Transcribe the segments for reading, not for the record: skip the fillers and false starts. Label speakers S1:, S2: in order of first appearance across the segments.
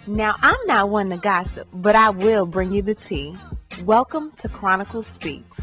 S1: Now, I'm not one to gossip, but I will bring you the tea. Welcome to Chronicle Speaks.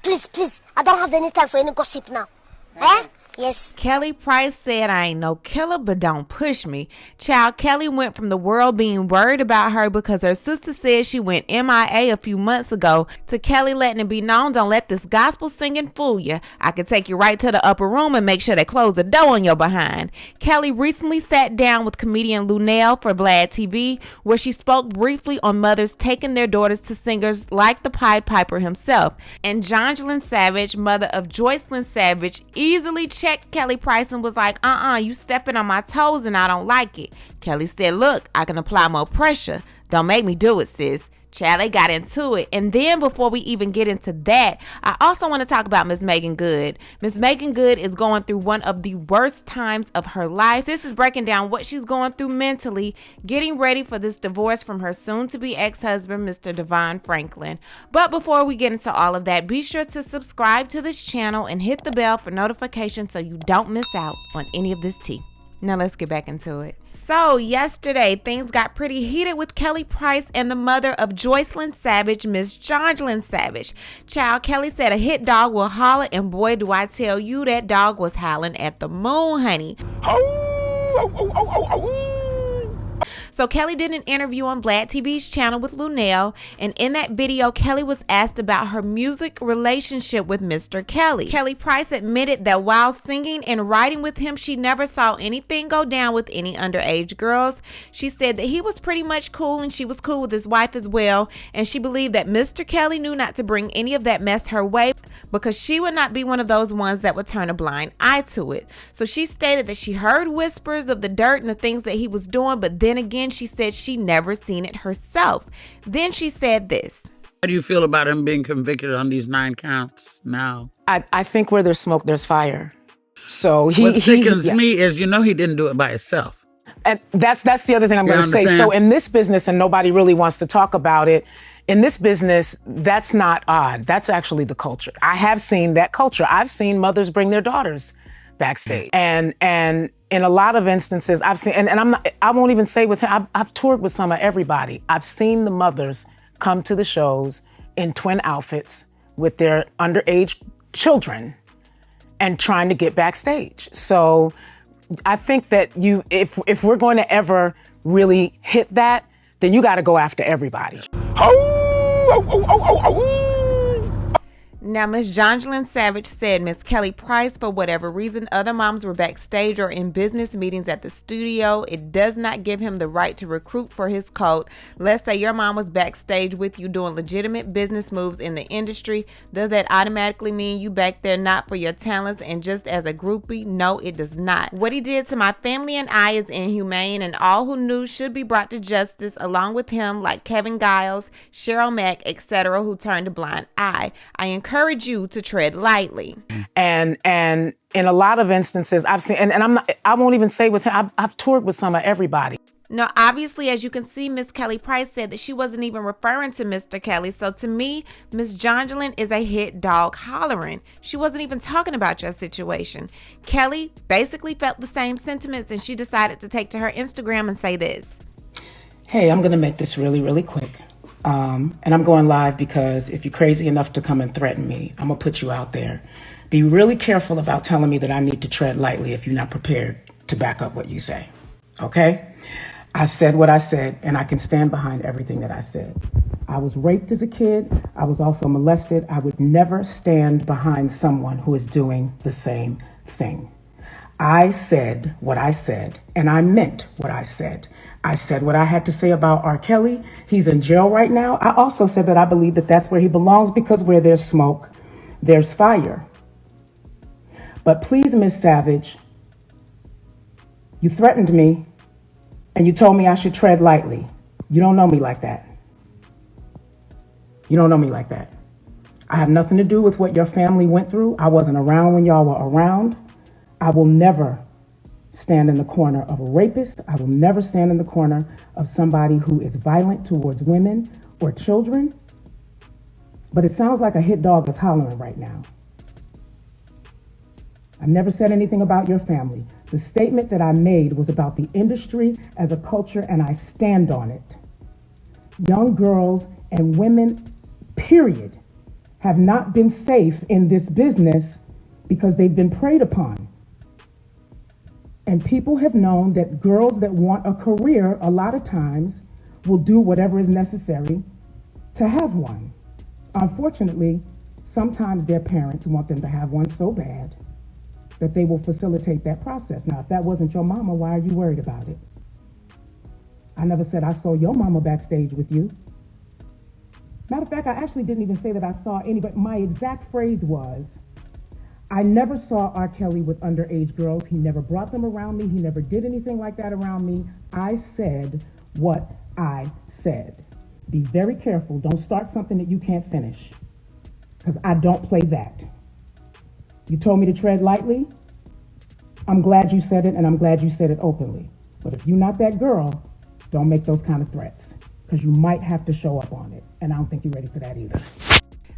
S2: Please, I don't have any time for any gossip now. Eh? Yes.
S1: Kelly Price said, I ain't no killer, but don't push me. Child, Kelly went from the world being worried about her because her sister said she went MIA a few months ago to Kelly letting it be known, don't let this gospel singing fool you. I could take you right to the upper room and make sure they close the door on your behind. Kelly recently sat down with comedian Lunel for VLADTV, where she spoke briefly on mothers taking their daughters to singers like the Pied Piper himself. And Jonjelyn Savage, mother of Jonjelyn Savage, easily checked Kelly Price and was like, you stepping on my toes and I don't like it. Kelly said, look, I can apply more pressure. Don't make me do it, sis. Child, they got into it. And then before we even get into that, I also want to talk about Miss Meagan Good. Miss Meagan Good is going through one of the worst times of her life. This is breaking down what she's going through mentally, getting ready for this divorce from her soon-to-be ex-husband, Mr. DeVon Franklin. But before we get into all of that, be sure to subscribe to this channel and hit the bell for notifications so you don't miss out on any of this tea. Now let's get back into it. So yesterday, things got pretty heated with Kelly Price and the mother of Jonjelyn Savage, Miss Jonjelyn Savage. Child, Kelly said a hit dog will holler, and boy, do I tell you, that dog was howling at the moon, honey. So Kelly did an interview on VLADTV's channel with Lunel, and in that video, Kelly was asked about her music relationship with Mr. Kelly. Kelly Price admitted that while singing and writing with him, she never saw anything go down with any underage girls. She said that he was pretty much cool and she was cool with his wife as well, and she believed that Mr. Kelly knew not to bring any of that mess her way because she would not be one of those ones that would turn a blind eye to it. So she stated that she heard whispers of the dirt and the things that he was doing, but then again, she said she never seen it herself. Then she said this.
S3: How do you feel about him being convicted on these 9 counts now?
S4: I think where there's smoke, there's fire. So
S3: what sickens me is, he didn't do it by himself.
S4: And that's the other thing I'm going to say. So in this business, and nobody really wants to talk about it, in this business, that's not odd. That's actually the culture. I have seen that culture. I've seen mothers bring their daughters backstage. And in a lot of instances, I've seen, and I won't even say with him, I've toured with some of everybody. I've seen the mothers come to the shows in twin outfits with their underage children and trying to get backstage. So I think that if we're going to ever really hit that, then you got to go after everybody.
S1: Now, Miss Jonjelyn Savage said Miss Kelly Price, for whatever reason, other moms were backstage or in business meetings at the studio. It does not give him the right to recruit for his cult. Let's say your mom was backstage with you doing legitimate business moves in the industry. Does that automatically mean you back there not for your talents and just as a groupie? No, it does not. What he did to my family and I is inhumane, and all who knew should be brought to justice along with him, like Kevin Giles, Cheryl Mack, etc., who turned a blind eye. I encourage you to tread lightly.
S4: And in a lot of instances, I've seen, and I won't even say with him, I've toured with some of everybody.
S1: Now, obviously, as you can see, Miss Kelly Price said that she wasn't even referring to Mr. Kelly. So to me, Miss Jonjelyn is a hit dog hollering. She wasn't even talking about your situation. Kelly basically felt the same sentiments, and she decided to take to her Instagram and say this.
S4: Hey, I'm going to make this really, really quick. And I'm going live because if you're crazy enough to come and threaten me, I'm going to put you out there. Be really careful about telling me that I need to tread lightly if you're not prepared to back up what you say. Okay? I said what I said, and I can stand behind everything that I said. I was raped as a kid. I was also molested. I would never stand behind someone who is doing the same thing. I said what I said, and I meant what I said. I said what I had to say about R. Kelly. He's in jail right now. I also said that I believe that that's where he belongs because where there's smoke, there's fire. But please, Miss Savage, you threatened me and you told me I should tread lightly. You don't know me like that. You don't know me like that. I have nothing to do with what your family went through. I wasn't around when y'all were around. I will never stand in the corner of a rapist. I will never stand in the corner of somebody who is violent towards women or children. But it sounds like a hit dog is hollering right now. I never said anything about your family. The statement that I made was about the industry as a culture, and I stand on it. Young girls and women, period, have not been safe in this business because they've been preyed upon. And people have known that girls that want a career, a lot of times, will do whatever is necessary to have one. Unfortunately, sometimes their parents want them to have one so bad that they will facilitate that process. Now, if that wasn't your mama, why are you worried about it? I never said I saw your mama backstage with you. Matter of fact, I actually didn't even say that I saw anybody. My exact phrase was, I never saw R. Kelly with underage girls. He never brought them around me. He never did anything like that around me. I said what I said. Be very careful. Don't start something that you can't finish, because I don't play that. You told me to tread lightly. I'm glad you said it, and I'm glad you said it openly. But if you're not that girl, don't make those kind of threats, because you might have to show up on it. And I don't think you're ready for that either.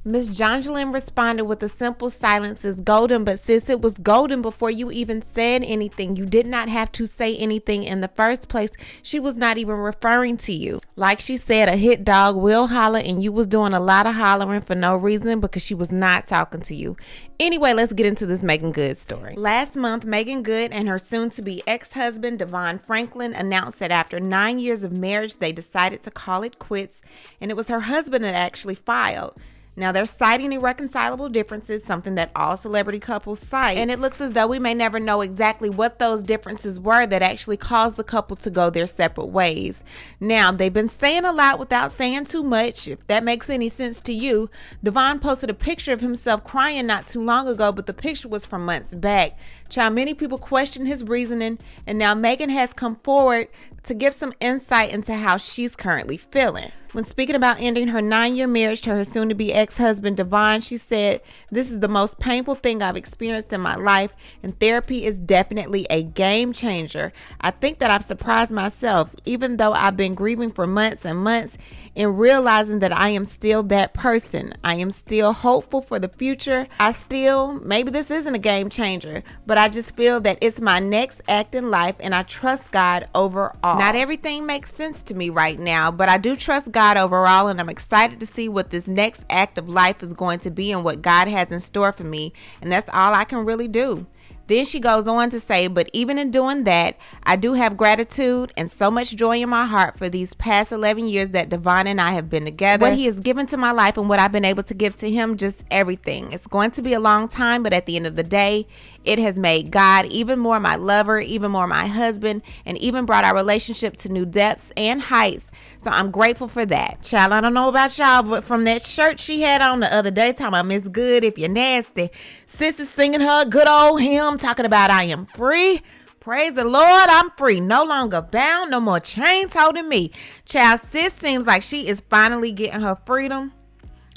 S1: Miss Jonjelyn responded with a simple silence is golden, but sis, it was golden before you even said anything. You did not have to say anything in the first place. She was not even referring to you. Like she said, a hit dog will holler, and you was doing a lot of hollering for no reason because she was not talking to you. Anyway, let's get into this Meagan Good story. Last month, Meagan Good and her soon-to-be ex-husband, DeVon Franklin, announced that after 9 years of marriage, they decided to call it quits, and it was her husband that actually filed. Now, they're citing irreconcilable differences, something that all celebrity couples cite, and it looks as though we may never know exactly what those differences were that actually caused the couple to go their separate ways. Now, they've been saying a lot without saying too much, if that makes any sense to you. DeVon posted a picture of himself crying not too long ago, but the picture was from months back. Child, many people questioned his reasoning, and now Meagan has come forward to give some insight into how she's currently feeling. When speaking about ending her 9-year marriage to her soon-to-be ex-husband, DeVon, she said, "This is the most painful thing I've experienced in my life, and therapy is definitely a game changer. I think that I've surprised myself, even though I've been grieving for months and months, in realizing that I am still that person. I am still hopeful for the future. Maybe this isn't a game changer, but I just feel that it's my next act in life, and I trust God overall. Not everything makes sense to me right now, but I do trust God overall, and I'm excited to see what this next act of life is going to be and what God has in store for me, and that's all I can really do." Then she goes on to say, "But even in doing that, I do have gratitude and so much joy in my heart for these past 11 years that DeVon and I have been together. What he has given to my life and what I've been able to give to him, just everything. It's going to be a long time, but at the end of the day, it has made God even more my lover, even more my husband, and even brought our relationship to new depths and heights. So I'm grateful for that." Child, I don't know about y'all, but from that shirt she had on the other day talking about Miss Good, if you're nasty, sis is singing her good old hymn talking about I am free. Praise the Lord, I'm free. No longer bound, no more chains holding me. Child, sis seems like she is finally getting her freedom.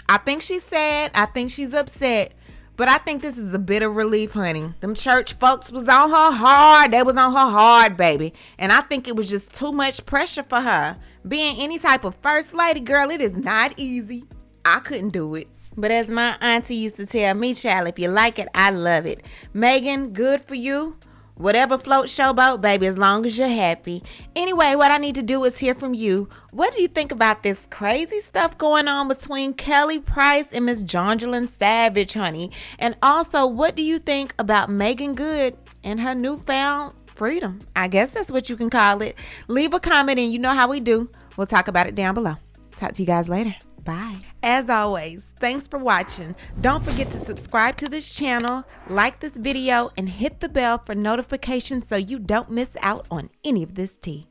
S1: I think she's sad. I think she's upset. But I think this is a bit of relief, honey. Them church folks was on her hard. They was on her hard, baby. And I think it was just too much pressure for her. Being any type of first lady, girl, it is not easy. I couldn't do it. But as my auntie used to tell me, child, if you like it, I love it. Meagan, good for you. Whatever floats your boat, baby, as long as you're happy. Anyway, what I need to do is hear from you. What do you think about this crazy stuff going on between Kelly Price and Miss Jonjelyn Savage, honey? And also, what do you think about Meagan Good and her newfound freedom? I guess that's what you can call it. Leave a comment and you know how we do. We'll talk about it down below. Talk to you guys later. Bye. As always, thanks for watching. Don't forget to subscribe to this channel, like this video, and hit the bell for notifications so you don't miss out on any of this tea.